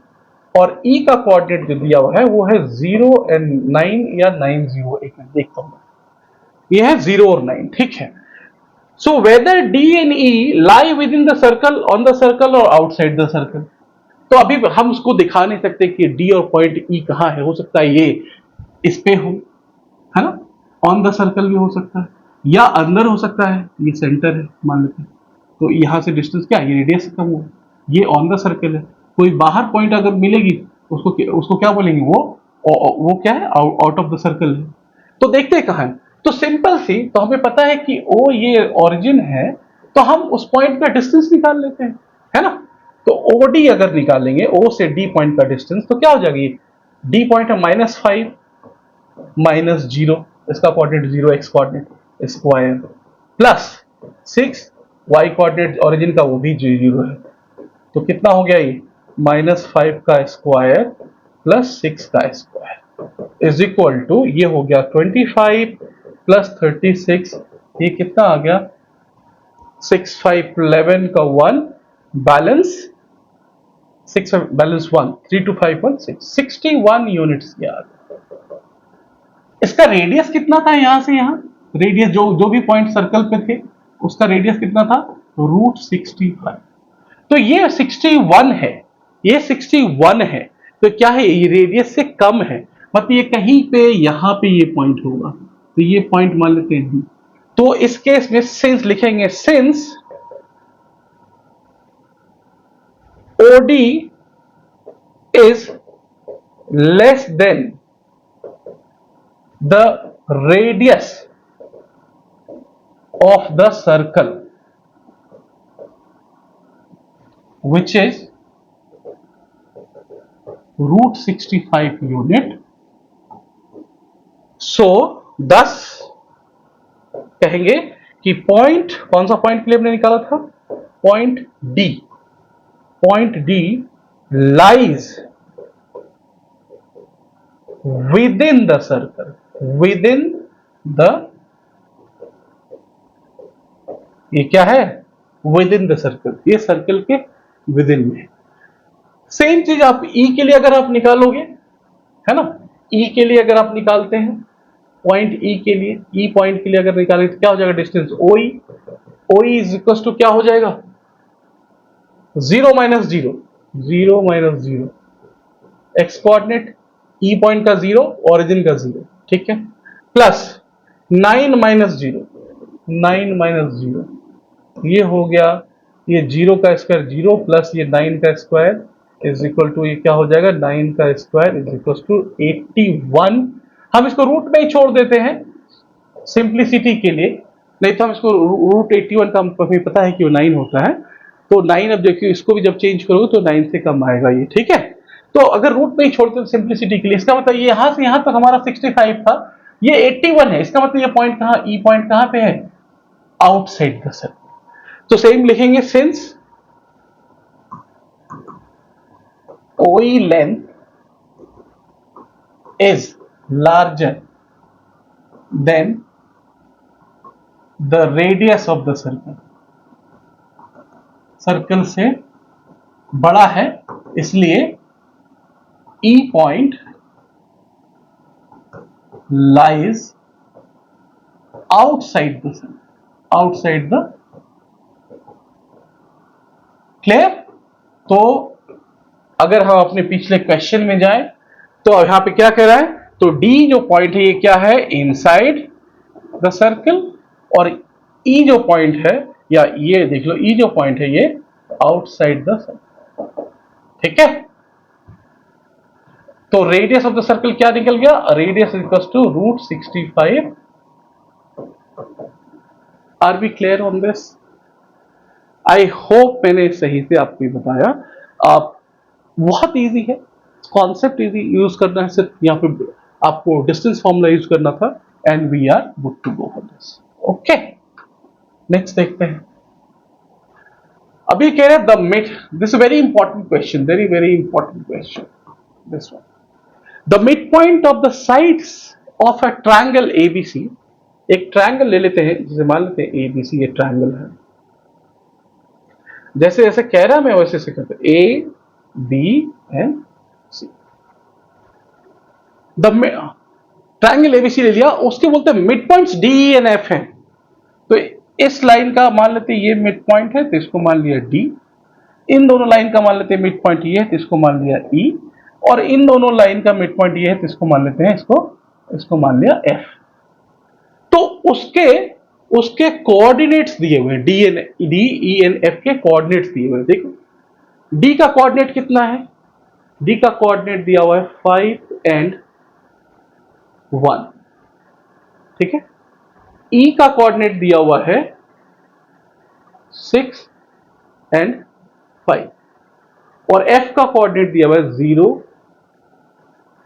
और ई का कोऑर्डिनेट जो दिया हुआ है वो है 0 एंड 9 या 9 0, एक मिनट देखता हूं, ये है 0 और 9, ठीक है। So whether D and E lie with in the circle, on the circle और आउटसाइड द सर्कल। तो अभी हम उसको दिखा नहीं सकते कि डी और पॉइंट ई कहां है। हो सकता है ये इस पे हो, है ना, ऑन द सर्कल भी हो सकता है, या अंदर हो सकता है, ये सेंटर है मान लेते हैं, तो यहां से डिस्टेंस क्या है, ये रेडियस कम हुआ, ये ऑन द सर्कल है। कोई बाहर पॉइंट अगर मिलेगी उसको क्या बोलेंगे, वो क्या है, आउट ऑफ द सर्कल है। तो देखते हैं कहां है। तो सिंपल सी, तो हमें पता है कि ओ ये ओरिजिन है, तो हम उस पॉइंट का डिस्टेंस निकाल लेते हैं, है ना। तो ओडी अगर निकालेंगे, ओ से डी पॉइंट का डिस्टेंस, तो क्या हो जाएगी, डी पॉइंट है -5 -0, इसका coordinate 0, x coordinate square, plus 6 y coordinate origin का, वो भी 0 है। तो कितना हो गया ये, -5 का स्क्वायर प्लस 6 का स्क्वायर इज इक्वल टू, ये हो गया 25 प्लस 36, ये कितना आ गया, 6 5 11 का 1 बैलेंस, 6 बैलेंस 1, 3 2 5 1 6, 61 यूनिट्स यार। इसका रेडियस कितना था यहां से यहां, रेडियस जो भी पॉइंट सर्कल पे थे उसका रेडियस कितना था, √65। तो ये 61 है, ये 61 है, तो क्या है, ये रेडियस से कम है, मतलब ये कहीं पे यहां पे ये पॉइंट होगा, तो ये पॉइंट मान लेते हैं डी। तो इस केस में सिंस लिखेंगे, since OD is less than the radius of the circle which is √65 unit. So thus कहेंगे कि पॉइंट, कौन सा पॉइंट के लिए हमने निकाला था, point D lies with in the circle, with in the, ये क्या है, विद इन द सर्कल, ये सर्कल के विद इन में। सेम चीज आप ई के लिए अगर आप निकालोगे, है ना, ई के लिए अगर आप निकालते हैं, पॉइंट ई के लिए, ई पॉइंट के लिए अगर निकालें तो क्या हो जाएगा, डिस्टेंस ओई इज इक्वल टू क्या हो जाएगा, 0 - 0, एक्स कोऑर्डिनेट, ई पॉइंट का 0, ओरिजिन का 0, ठीक है, प्लस 9 - 0, ये हो गया, ये 0 का स्क्वायर 0 प्लस ये 9 का स्क्वायर इज इक्वल टू, ये क्या हो जाएगा, 9 का स्क्वायर इज इक्वल टू 81। हम इसको रूट में ही छोड़ देते हैं सिंप्लिसिटी के लिए, नहीं तो हम इसको √81 का हमें पता है कि वो 9 होता है, तो 9 अब देखिए, इसको भी जब चेंज करोगे तो 9 से कम आएगा ये, ठीक है। तो अगर रूट में ही छोड़ते हैं सिंप्लिसिटी के लिए, इसका मतलब ये यहां से यहां तक हमारा 65 था, ये 81 है, इसका मतलब ये पॉइंट कहां, ई पॉइंट कहां पे है, आउटसाइड द सर्कल। तो सेम लिखेंगे, since OE length is larger than the radius of the circle, circle से बड़ा है, इसलिए E point lies outside the sun, outside the, clear. तो अगर हम अपने पिछले क्वेश्चन में जाएं तो यहां पे क्या कह रहा है, तो डी जो पॉइंट है ये क्या है, इनसाइड द सर्कल, और ई जो पॉइंट है, या ये देख लो ई जो पॉइंट है ये आउटसाइड द सर्कल, ठीक है। तो रेडियस ऑफ द सर्कल क्या निकल गया, radius equals to √65। Are we clear on this? I hope मैंने सही से आपको ये बताया। आप बहुत इजी है, कॉन्सेप्ट इजी, यूज करना है, सिर्फ यहाँ पे आपको डिस्टेंस फॉर्मूला यूज करना था, and we are good to go for this. Okay, next देखते हैं। अभी कह रहे हैं the mid, this very important question, very very important question this one. The mid point of the sides of a triangle ABC, एक triangle ले लेते हैं, जिसे मान लेते हैं एबीसी, ये ट्रायंगल है, जैसे जैसे कह रहा मैं वैसे से करते, a B and c. The triangle ABC ले लिया, उसके बोलते हैं mid points d and f हैं। तो इस लाइन का मान लेते हैं ये मिड पॉइंट है, तो इसको मान लिया डी। इन दोनों लाइन का मान लेते हैं मिड पॉइंट ये है, तो इसको मान लिया ई। और इन दोनों लाइन का मिड पॉइंट ये है, तो इसको मान लेते हैं, इसको मान लिया एफ। तो उसके कोऑर्डिनेट्स दिए हुए, डी ई एन एफ के कोऑर्डिनेट्स दिए हुए। देखो डी का कोऑर्डिनेट कितना है, डी का कोऑर्डिनेट दिया हुआ है 5 एंड 1, ठीक है। ई का कोऑर्डिनेट दिया हुआ है 6 एंड 5, और एफ का कोऑर्डिनेट दिया हुआ है 0,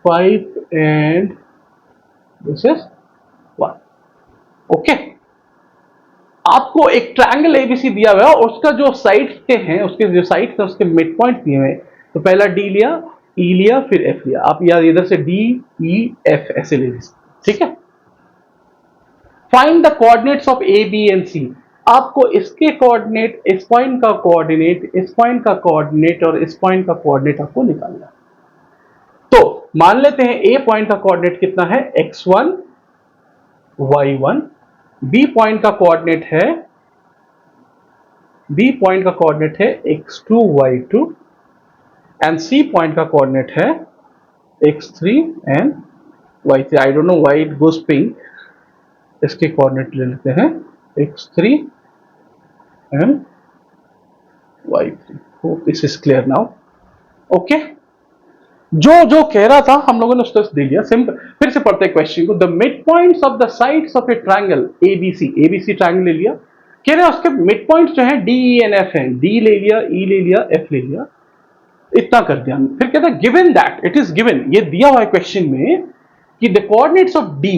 5 एंड दिस इज 1। ओके, आपको एक ट्रायंगल एबीसी दिया हुआ है और उसका जो साइड्स के हैं, उसके जो साइड्स हैं उसके मिड पॉइंट दिए हुए हैं। तो पहला डी लिया, ई लिया, फिर एफ लिया। आप यार इधर से डी ई एफ ऐसे ले लीजिए, ठीक है। Find the coordinates of A B and C. आपको इसके कोऑर्डिनेट, इस पॉइंट का कोऑर्डिनेट, इस पॉइंट का कोऑर्डिनेट और इस पॉइंट का कोऑर्डिनेट आपको निकालना। तो मान लेते हैं ए पॉइंट का कोऑर्डिनेट कितना है, x1 y1। बी पॉइंट का कोऑर्डिनेट है x2 y2, and c point का कोऑर्डिनेट है x3 and y3। I don't know why it goes pink. इसके कोऑर्डिनेट ले लेते हैं x3 and y3। Hope this is clear now. Okay, जो कह रहा था हम लोगों ने उसको दे दिया। सिंपल, फिर से पढ़ते हैं क्वेश्चन को। The mid points of the sides of A triangle ABC triangle ले लिया। कह रहे हैं उसके मिड पॉइंट्स जो हैं डी ई एंड एफ हैं। डी ले लिया, ई ले लिया, एफ ले लिया, इतना कर दिया। फिर कहता है given that, it is given, ये दिया हुआ है क्वेश्चन में कि the coordinates of D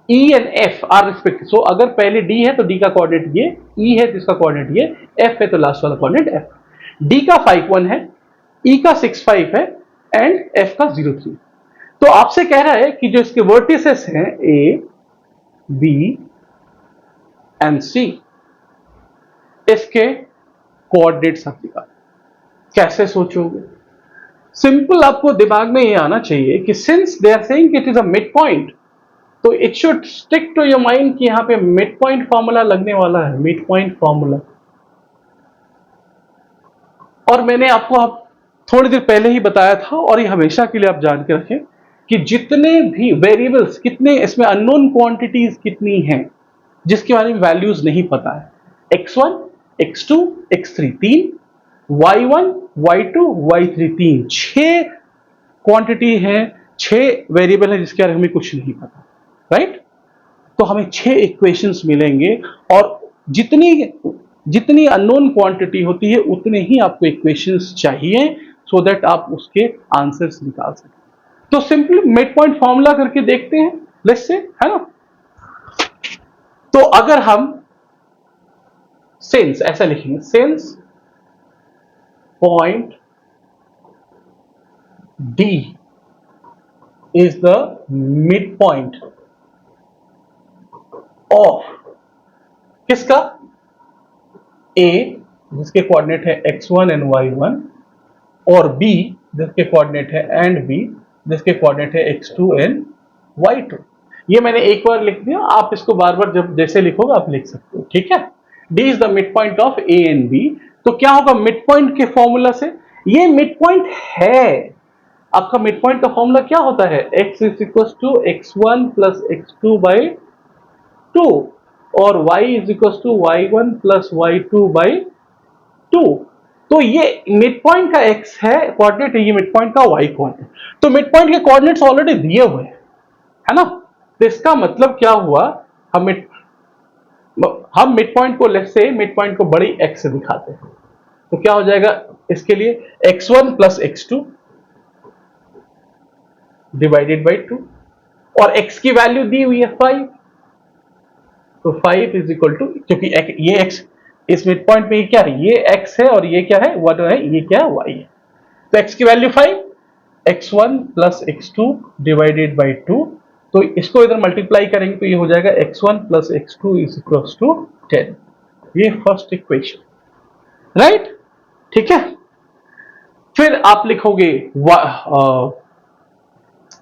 E and F are respective. So अगर पहले डी है तो डी का कोऑर्डिनेट ये, ई है तो इसका कोऑर्डिनेट ये, एफ है तो लास्ट वाला कोऑर्डिनेट एफ। डी का 5 1 है, ई का 6 5 है, एंड एफ का 0 3। तो आपसे कह रहा है कि जो इसके वर्टिसेस हैं ए बी एंड सी, इसके कोऑर्डिनेट्स आप निकाल। कैसे सोचोगे? सिंपल, आपको दिमाग में ये आना चाहिए कि since they are saying it is a midpoint, तो it should stick to your mind कि यहां पे मिड पॉइंट फॉर्मूला लगने वाला है, मिड पॉइंट फॉर्मूला। और मैंने आपको थोड़ी देर पहले ही बताया था, और ये हमेशा के लिए आप जान के रखें कि जितने भी वेरिएबल्स, कितने इसमें अननोन क्वांटिटीज कितनी हैं जिसके बारे में वैल्यूज नहीं पता है, x1 x2 x3 3, y1 y2 y3 3, 6 quantity है, 6 वेरिएबल है जिसके बारे में हमें कुछ नहीं पता, राइट। तो हमें 6 इक्वेशंस मिलेंगे, और जितनी अननोन क्वांटिटी होती है उतने ही आपको इक्वेशंस चाहिए, सो दैट आप उसके आंसर्स निकाल सकें। तो सिंपली मिड पॉइंट फॉर्मूला करके देखते हैं, लेट्स से, है ना। तो अगर हम सिंस ऐसा लिखेंगे, since point D is the mid point of किसका, ए जिसके कोऑर्डिनेट है x1 एंड y1, और b जिसके कोऑर्डिनेट है, एंड b जिसके कोऑर्डिनेट है x2 एंड y2। ये मैंने एक बार लिख दिया, आप इसको बार बार जब जैसे लिखोगे आप लिख सकते हो, ठीक है। D is the mid point of A and B। तो क्या होगा मिड पॉइंट के फॉर्मूला से, ये मिड पॉइंट है, आपका मिड पॉइंट का फॉर्मूला क्या होता है, x is equal to x1 plus x2 by 2 और y is equal to y1 plus y2 by 2। तो ये मिड पॉइंट का x है कोऑर्डिनेट, ये मिड पॉइंट का y कोऑर्डिनेट। तो मिड पॉइंट के कोऑर्डिनेट्स ऑलरेडी दिए हुए हैं, है ना। तो इसका मतलब क्या हुआ, हम मिड पॉइंट को लेट्स से मिड पॉइंट को बड़ी x से दिखाते हैं, तो क्या हो जाएगा इसके लिए x1 plus x2 divided by 2 और x की वैल्यू दी हुई है 5, तो 5 इज इक्वल टू, क्योंकि ये x इस मिड पॉइंट में क्या है, ये x है और ये क्या है 1 है, ये क्या है y है। तो x की value 5, x1 plus x2 divided by 2, तो इसको इधर मल्टीप्लाई करेंगे तो ये हो जाएगा x1 plus x2 is equal to 10। ये फर्स्ट इक्वेशन, राइट, ठीक है। फिर आप लिखोगे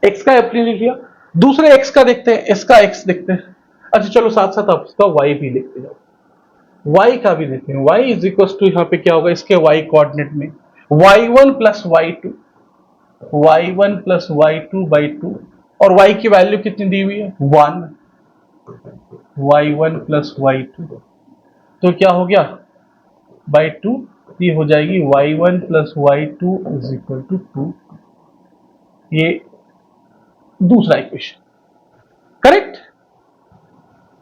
x का अपने लिख लिया, दूसरे x का देखते हैं, इसका x देखते हैं। अच्छा चलो साथ साथ आप इसका y भी लिखते जाओ, y का भी देखते हैं। y इज इक्वल टू यहाँ पे क्या होगा इसके y कोऑर्डिनेट में y1 plus y2, y1 plus y2 by 2 और y की वैल्यू कितनी दी हुई है 1, y1 प्लस y2, तो क्या हो गया बाई 2, ये हो जाएगी y1 plus y2 is equal to 2। ये दूसरा इक्वेशन, करेक्ट।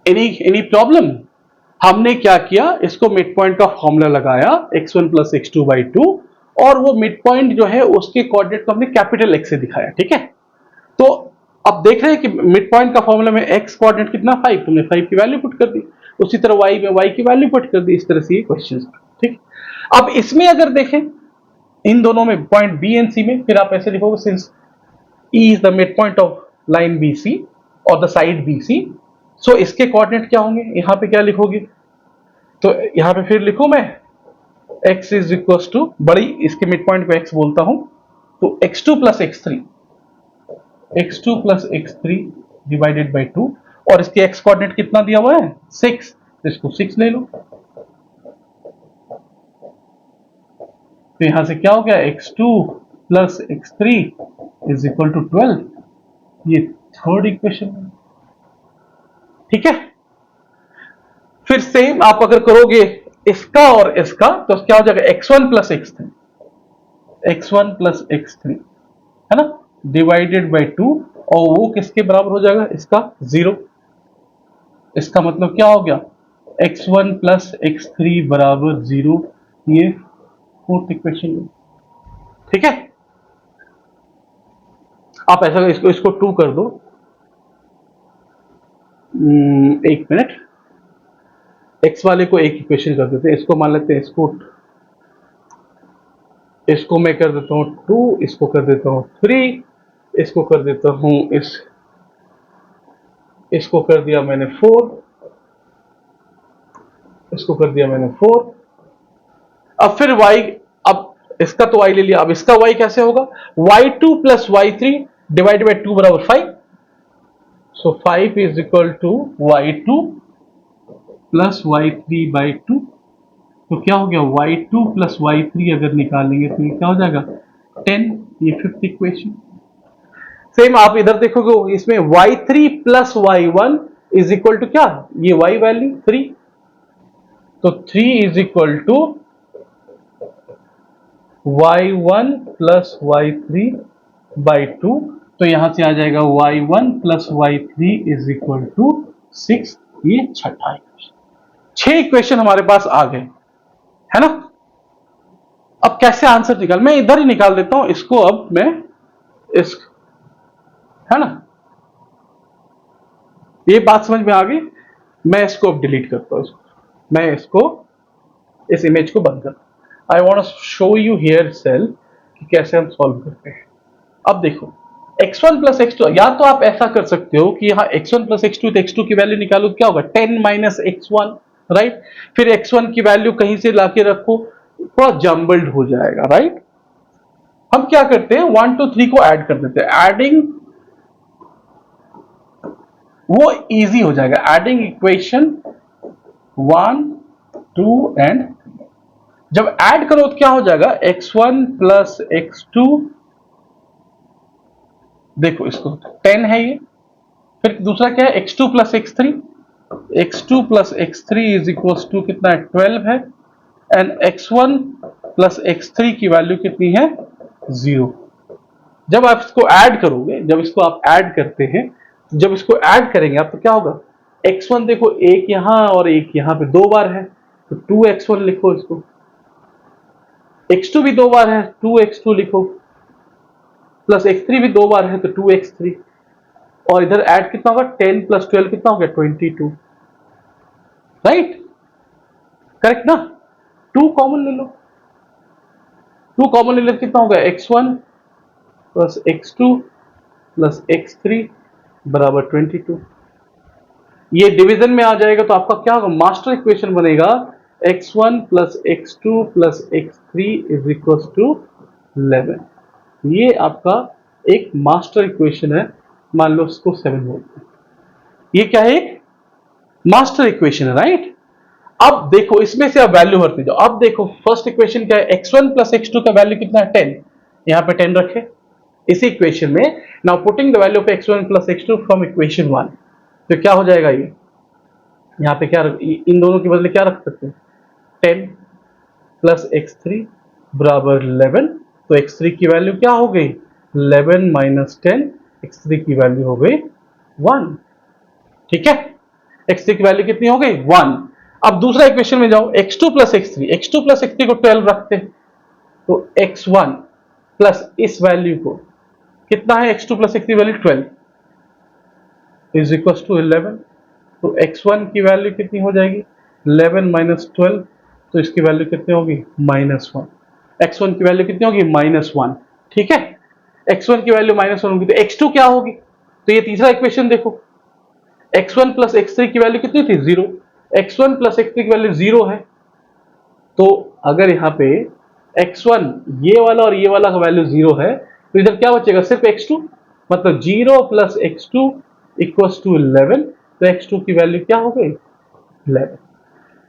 Any problem. हमने क्या किया, इसको मिड पॉइंट का फॉर्मूला लगाया x1 प्लस x2 बाई 2 और वो मिड पॉइंट जो है उसके कोऑर्डिनेट को हमने कैपिटल X से दिखाया, ठीक है। तो अब देख रहे हैं कि मिड पॉइंट का फॉर्मूला में x कोऑर्डिनेट कितना 5, तुमने 5 की वैल्यू पुट कर दी, उसी तरह y में y की वैल्यू पुट कर दी, इस तरह से ये क्वेश्चन, ठीक। अब इसमें अगर देखें इन दोनों में पॉइंट B एंड C में, फिर आप ऐसे लिखोगे since E is the midpoint of line BC और the side BC, so इसके कोऑर्डिनेट क्या होंगे, यहां पे क्या लिखोगे, तो यहां पे फिर लिखूं मैं x इज इक्वल टू बड़ी इसके मिड पॉइंट को x बोलता हूं, तो x2 plus x3 divided by 2 और इसके x कोऑर्डिनेट कितना दिया हुआ है 6, तो इसको 6 ले लो, तो यहां से क्या हो गया x2 plus x3 is equal to 12, ये थर्ड इक्वेशन, ठीक है। फिर सेम आप अगर करोगे इसका और इसका, तो क्या हो जाएगा x1 प्लस x3 है ना, डिवाइडेड बाई 2 और वो किसके बराबर हो जाएगा, इसका 0। इसका मतलब क्या हो गया x1 प्लस x3 बराबर 0, ये फोर्थ इक्वेशन, ठीक है। आप ऐसा इसको 2 कर दो, एक मिनट, x वाले को एक इक्वेशन कर देते हैं, इसको मान लेते हैं, इसको मैं कर देता हूं 2, इसको कर देता हूं 3, इसको कर देता हूं इसको कर दिया मैंने 4, इसको कर दिया मैंने 4। अब फिर y, अब इसका तो y ले लिया, अब इसका y कैसे होगा, y2 plus y3 divide by 2 बराबर 5, so 5 is equal to y2 plus y3 by 2, तो क्या हो गया y2 प्लस y3 अगर निकालेंगे तो ये क्या हो जाएगा 10, ये फिफ्थ इक्वेशन। सेम आप इधर देखोगे इसमें y3 plus y1 is equal to क्या, ये y वैल्यू 3, तो 3 is equal to y1 plus y3 by 2, तो यहां से आ जाएगा y1 plus y3 is equal to 6, ये छठा इक्वेशन। 6 इक्वेशन हमारे पास आ गए, है ना। अब कैसे आंसर निकाल, मैं इधर ही निकाल देता हूं इसको, अब मैं है ना, ये बात समझ में आ गई। मैं इसको अब डिलीट करता हूं, मैं इस इमेज को बंद करता हूं। I want to show you here cell कि कैसे हम सॉल्व करते हैं। अब देखो x1 प्लस x2, या तो आप ऐसा कर सकते हो कि यहाँ x1 प्लस x2, तो x2 की वैल्यू निकालो, क्या होगा 10 माइनस x1, राइट। फिर x1 की वैल्यू कहीं से लाके रखो, थोड़ा जम्बल्ड हो जाएगा, राइट। हम क्या करते हैं 1 2 3 को ऐड कर देते हैं, एडिंग वो इजी हो जाएगा। एडिंग इक्वेशन 1, 2 एंड जब ऐड करो तो क्या हो जाएगा, x1 प्लस x2, देखो इसको 10 है ये, फिर दूसरा क्या है x2 plus x3, x2 plus x3 is equal to कितना है 12 है, एंड x1 प्लस x3 की वैल्यू कितनी है 0। जब आप इसको ऐड करोगे, जब इसको आप ऐड करते हैं, जब इसको ऐड करेंगे आप तो क्या होगा, x1 देखो एक यहां और एक यहां पे 2 बार है तो 2x1 लिखो, इसको x2 भी 2 बार है 2x2 लिखो, प्लस x3 भी 2 बार है तो 2x3, और इधर ऐड कितना होगा 10 प्लस 12 कितना हो गया 22, राइट, करेक्ट ना। 2 कॉमन ले लो, 2 कॉमन ले लो कितना होगा x1 plus x2 plus x3 बराबर 22। ये डिवीजन में आ जाएगा तो आपका क्या होगा, मास्टर इक्वेशन बनेगा x1 plus x2 plus x3 is equal to 11। ये आपका एक मास्टर इक्वेशन है, मान लो इसको 7 बोलते हैं, ये क्या है, एक मास्टर इक्वेशन है, राइट। अब देखो इसमें से आप वैल्यू भरते जाओ। अब देखो फर्स्ट इक्वेशन क्या है, x1 प्लस x2 का वैल्यू कितना है 10, यहां पे 10 रखे इसी इक्वेशन में। Now putting the value of x1 plus x2 from equation 1, तो क्या हो जाएगा, ये यहाँ पे क्या इन दोनों के बदले क्या रख सकते हैं 10 प्लस x3 बराबर 11, तो x3 की वैल्यू क्या हो गई 11 माइनस 10, x3 की वैल्यू हो गई 1, ठीक है, x3 की वैल्यू कितनी हो गई 1। अब दूसरा इक्वेशन में जाओ, x2 plus x3, x2 plus x3 को 12 रखते हैं तो x1 प्लस इस वैल्यू को कितना है, x2 plus x3 value 12 is equal to 11, तो x1 की वैल्यू कितनी हो जाएगी 11 माइनस 12, तो इसकी वैल्यू कितनी होगी -1, x1 की वैल्यू कितनी होगी -1, ठीक है, x1 की वैल्यू -1 होगी तो x2 क्या होगी, तो ये तीसरा इक्वेशन देखो, x1 प्लस x3 की वैल्यू कितनी थी 0, x1 प्लस x3 की वैल्यू 0 है, तो अगर यहाँ पे x1 ये वाला और ये वाला का वैल्यू 0 है तो इधर क्या बचेगा सिर्फ x2, मतलब 0 प्लस x2 इक्वल्स टू 11, तो x2 की वैल्यू क्या हो गई 11,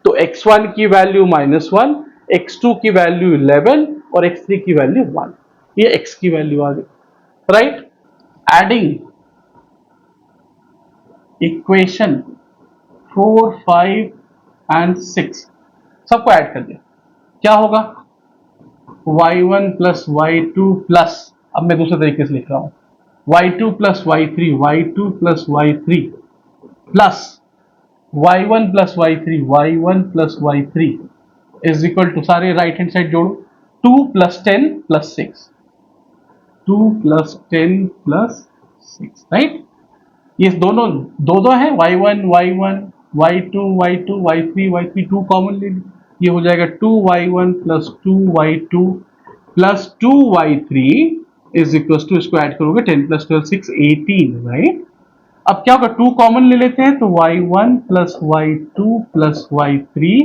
तो x1 की वैल्यू -1, x2 की वैल्यू 11 और x3 की वैल्यू 1, ये x की वैल्यू आ गई, राइट। एडिंग इक्वेशन 4, 5 एंड 6 सबको ऐड कर दिया, क्या होगा y1 प्लस y2 प्लस, अब मैं दूसरे तरीके से लिख रहा हूं, y2 plus y3, y2 plus y3 plus y1 plus y3, y1 plus y3 is equal to, सारे राइट हैंड साइड जोड़ो, 2 plus 10 plus 6, 2 plus 10 plus 6, right. ये दोनों दो है, y1 y1, y2 y2, y3 y3, 2 common ले ली, ये हो जाएगा 2y1 plus 2y2 plus 2y3 is equal to, इसको ऐड करोगे 10 प्लस 12 6 18, राइट। अब क्या होगा 2 कॉमन ले लेते हैं तो y1 plus y2 plus y3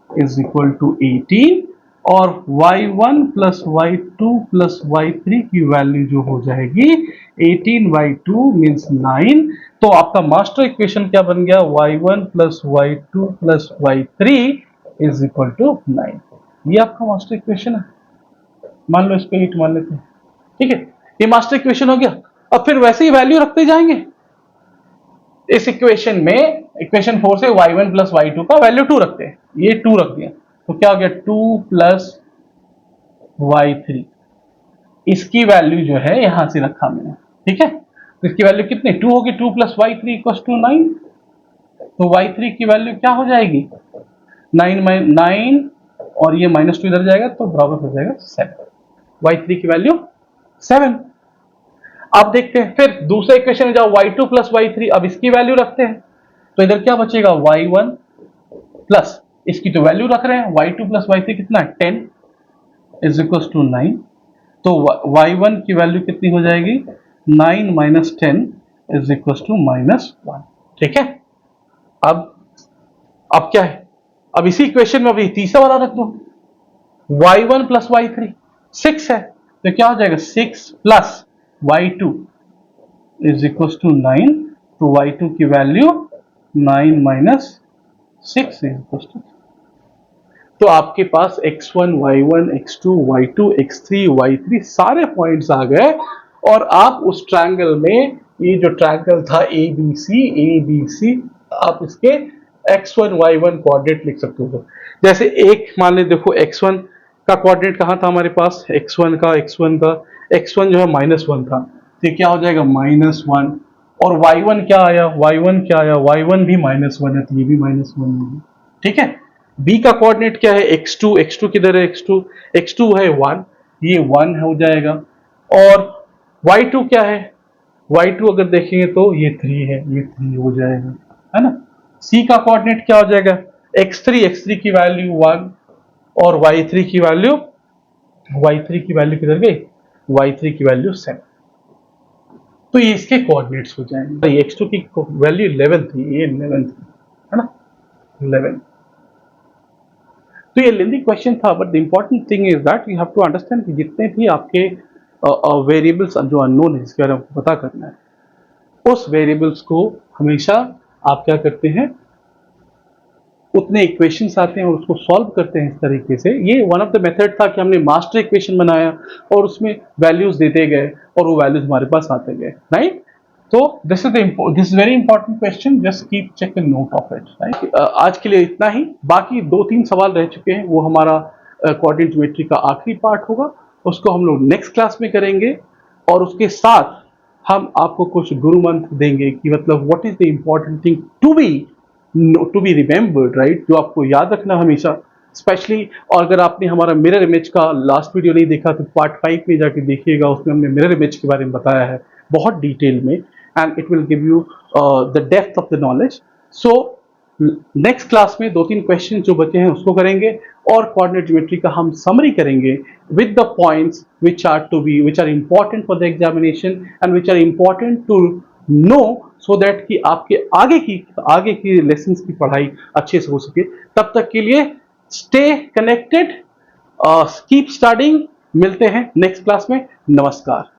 is equal to 18, और y1 plus y2 plus y3 की वैल्यू जो हो जाएगी 18/2 मीन्स 9, तो आपका मास्टर इक्वेशन क्या बन गया, y1 plus y2 plus y3 is equal to 9, ये आपका मास्टर इक्वेशन है। मान लो इसको 8 मान लेते हैं, ठीक है, ये मास्टर इक्वेशन हो गया। अब फिर वैसे ही वैल्यू रखते जाएंगे, इस इक्वेशन में इक्वेशन 4 से y1 प्लस y2 का वैल्यू 2 रखते हैं, ये 2 रख दिया तो क्या हो गया 2 प्लस y3, इसकी वैल्यू जो है यहां से रखा मैंने, ठीक है, तो इसकी वैल्यू कितनी 2 होगी, 2 प्लस y3 इक्वल टू 9, तो y3 की वैल्यू क्या हो जाएगी 9 और ये -2 इधर जाएगा तो बराबर हो जाएगा 7, y3 की वैल्यू 7। अब देखते हैं फिर दूसरे इक्वेशन में जाओ, y2 प्लस y3, अब इसकी वैल्यू रखते हैं तो इधर क्या बचेगा y1 प्लस, इसकी तो वैल्यू रख रहे हैं y2 प्लस y3 कितना है 10 इज इक्वल टू 9, तो y1 की वैल्यू कितनी हो जाएगी 9 माइनस 10 इज इक्वल टू -1, ठीक है। अब क्या है, अब इसी इक्वेशन में अभी तीसरा वाला रख दो, y1 प्लस y3 6 है तो क्या हो जाएगा 6 plus y2 is equal to 9, तो y2 की वैल्यू 9 माइनस 6 है। तो आपके पास x1, y1, x2, y2, x3, y3 सारे पॉइंट्स आ गए और आप उस ट्रायंगल में, ये जो ट्रायंगल था ABC, आप इसके x1, y1 कोऑर्डिनेट लिख सकते हो। जैसे एक मान ले, देखो x1 का कोऑर्डिनेट कहाँ था हमारे पास, x1 जो है -1 था, तो क्या हो जाएगा -1, और y1 क्या आया, y1 भी -1 है, तो ये भी -1 होगा। ठीक है। b का कोऑर्डिनेट क्या है, x2 किधर है, x2 है 1, ये 1 हो जाएगा। और y2 क्या है, y2 अगर देखेंगे तो ये 3 है, ये 3 हो जाएगा, है ना। c का कोऑर्डिनेट क्या हो जाएगा, x3 की वैल्यू 1 और y3 की वैल्यू किधर गई, y3 की वैल्यू 7, तो ये इसके कोऑर्डिनेट्स हो जाएंगे। x2 की वैल्यू 11 थी, ये 11 थी, है ना, 11। तो ये लेंथी क्वेश्चन था, but the important thing is that you have to understand कि जितने भी आपके वेरिएबल्स जो अननोन है, इसके बारे में पता करना है, उस वेरिएबल्स को हमेशा आप क्या करते हैं, उतने इक्वेशंस आते हैं और उसको सॉल्व करते हैं इस तरीके से। ये वन ऑफ द मेथड था कि हमने मास्टर इक्वेशन बनाया और उसमें वैल्यूज देते गए और वो वैल्यूज हमारे पास आते गए, राइट। तो this is very important question, just keep check and note of it, right. आज के लिए इतना ही, बाकी 2-3 सवाल रह चुके हैं, वो हमारा कोऑर्डिनेट ज्योमेट्री का आखिरी पार्ट होगा, उसको हम लोग नेक्स्ट क्लास में करेंगे। और उसके साथ हम आपको कुछ गुरु मंत्र देंगे कि मतलब what is the important thing to be remembered, right, जो आपको याद रखना हमेशा, स्पेशली। और अगर आपने हमारा मिरर इमेज का लास्ट वीडियो नहीं देखा तो पार्ट 5 में जाके देखिएगा, उसमें हमने मिरर इमेज के बारे में बताया है बहुत डिटेल में, and it will give you the depth of the knowledge. So next class में 2-3 क्वेश्चन जो बचे हैं उसको करेंगे और कोऑर्डिनेट ज्योमेट्री का हम समरी करेंगे with the points which are important for the examination and which are important to know, so that कि आपके आगे की लेसन्स की पढ़ाई अच्छे से हो सके। तब तक के लिए स्टे कनेक्टेड, कीप स्टडिंग, मिलते हैं नेक्स्ट क्लास में। नमस्कार।